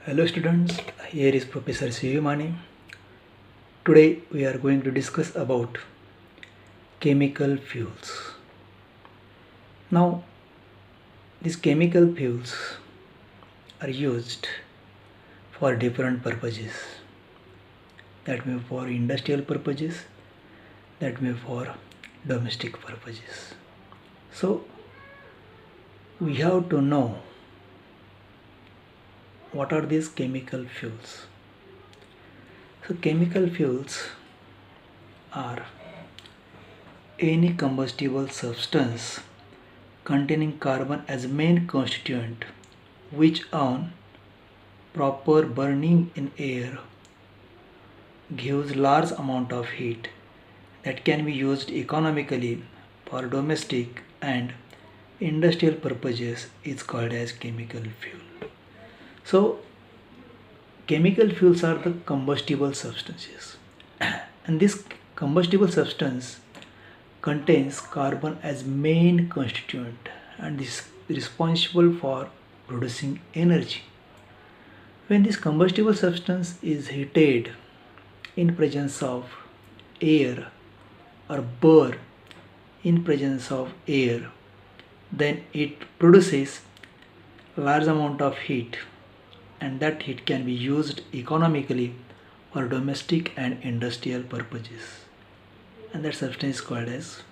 Hello students, here is Professor Sivimani. Today we are going to discuss about chemical fuels. Now these chemical fuels are used for different purposes. That may be for industrial purposes, that may be for domestic purposes. So we have to know what are these chemical fuels. So chemical fuels are any combustible substance containing carbon as main constituent which on proper burning in air gives large amount of heat that can be used economically for domestic and industrial purposes is called as chemical fuel. So chemical fuels are the combustible substances and this combustible substance contains carbon as main constituent and is responsible for producing energy. When this combustible substance is heated in presence of air or burn in presence of air, then it produces large amount of heat and that heat can be used economically for domestic and industrial purposes, and that substance is called as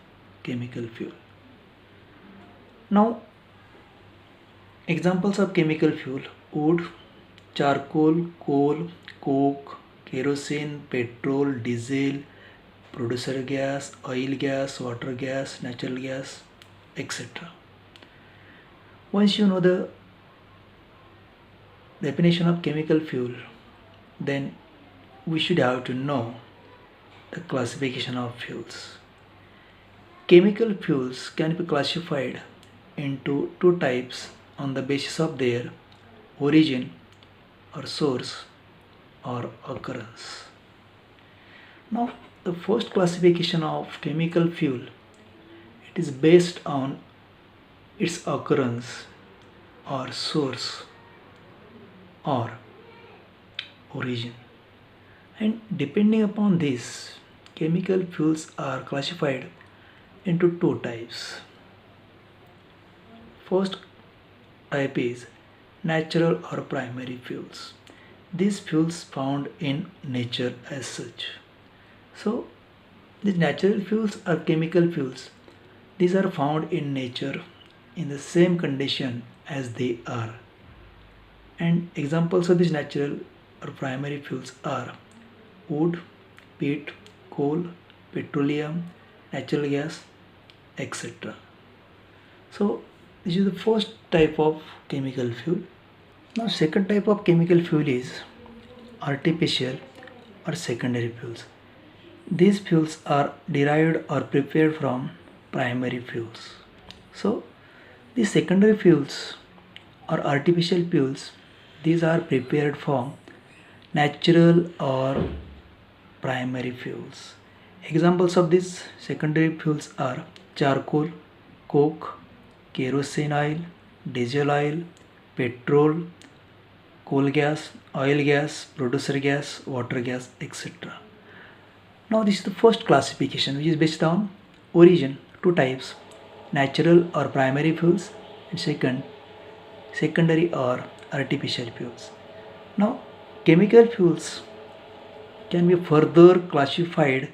chemical fuel. Now examples of chemical fuel: wood, charcoal, coal, coke, kerosene, petrol, diesel, producer gas, oil gas, water gas, natural gas, etc. Once you know the definition of chemical fuel, then we should have to know the classification of fuels. Chemical fuels can be classified into two types on the basis of their origin or source or occurrence. Now the first classification of chemical fuel, it is based on its occurrence or source or origin, and depending upon this chemical fuels are classified into two types. First type is natural or primary fuels. These fuels found in nature as such. So these natural fuels or chemical fuels, these are found in nature in the same condition as they are. And examples of these natural or primary fuels are wood, peat, coal, petroleum, natural gas, etc. So this is the first type of chemical fuel. Now second type of chemical fuel is artificial or secondary fuels. These fuels are derived or prepared from primary fuels. So these secondary fuels or artificial fuels, these are prepared from natural or primary fuels. Examples of these secondary fuels are charcoal, coke, kerosene oil, diesel oil, petrol, coal gas, oil gas, producer gas, water gas, etc. Now this is the first classification, which is based on origin, two types, natural or primary fuels, and second, secondary or artificial fuels. Now chemical fuels can be further classified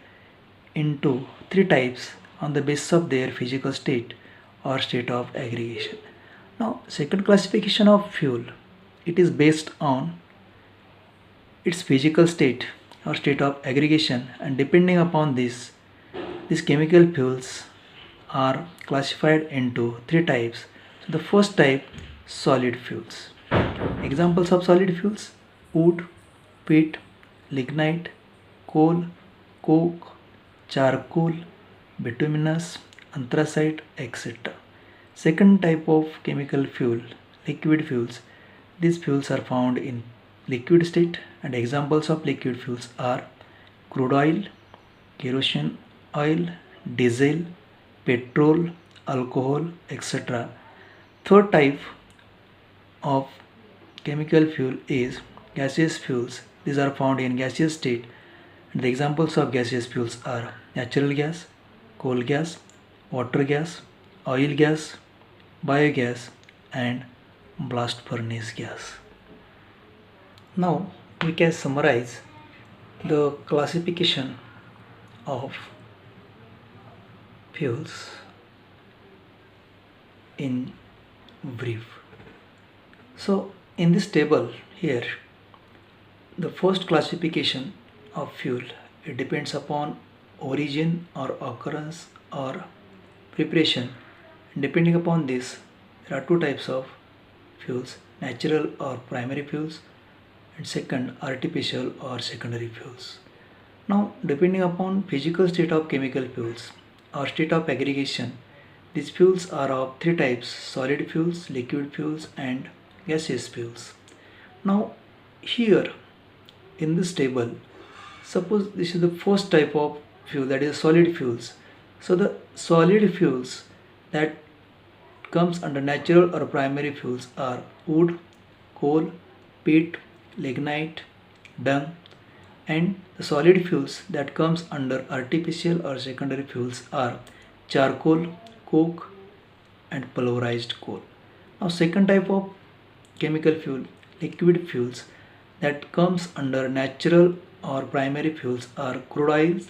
into three types on the basis of their physical state or state of aggregation. Now second classification of fuel, it is based on its physical state or state of aggregation, and depending upon this, these chemical fuels are classified into three types. So the first type, solid fuels. Examples of solid fuels: wood, peat, lignite, coal, coke, charcoal, bituminous, anthracite, etc. Second type of chemical fuel, liquid fuels. These fuels are found in liquid state, and examples of liquid fuels are crude oil, kerosene oil, diesel, petrol, alcohol, etc. Third type of chemical fuel is gaseous fuels. These are found in gaseous state. And the examples of gaseous fuels are natural gas, coal gas, water gas, oil gas, biogas, and blast furnace gas. Now we can summarize the classification of fuels in brief. So in this table here, the first classification of fuel, it depends upon origin or occurrence or preparation. Depending upon this, there are two types of fuels, natural or primary fuels, and second, artificial or secondary fuels. Now depending upon physical state of chemical fuels or state of aggregation, these fuels are of three types: solid fuels, liquid fuels, and gaseous fuels. Now here in this table, suppose this is the first type of fuel, that is solid fuels. So the solid fuels that comes under natural or primary fuels are wood, coal, peat, lignite, dung, and the solid fuels that comes under artificial or secondary fuels are charcoal, coke, and pulverized coal. Now second type of chemical fuel, liquid fuels, that comes under natural or primary fuels are crude oils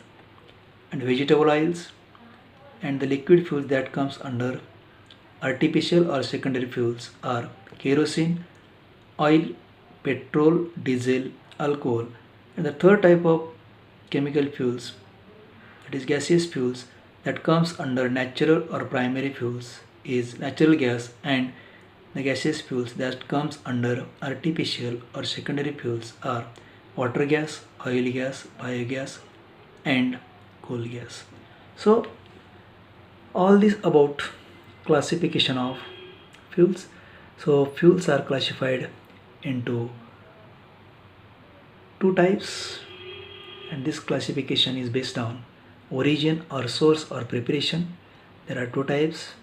and vegetable oils, and the liquid fuels that comes under artificial or secondary fuels are kerosene, oil, petrol, diesel, alcohol. And the third type of chemical fuels, that is gaseous fuels, that comes under natural or primary fuels is natural gas, and the gaseous fuels that comes under artificial or secondary fuels are water gas, oil gas, biogas, and coal gas. So all this about classification of fuels. So fuels are classified into two types, and this classification is based on origin or source or preparation. There are two types: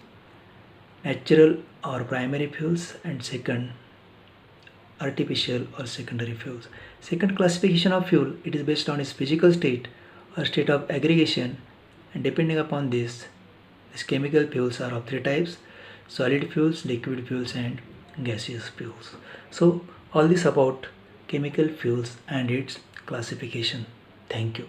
natural or primary fuels, and second, artificial or secondary fuels. Second classification of fuel, it is based on its physical state or state of aggregation, and depending upon this, these chemical fuels are of three types: solid fuels, liquid fuels, and gaseous fuels. So all this about chemical fuels and its classification. Thank you.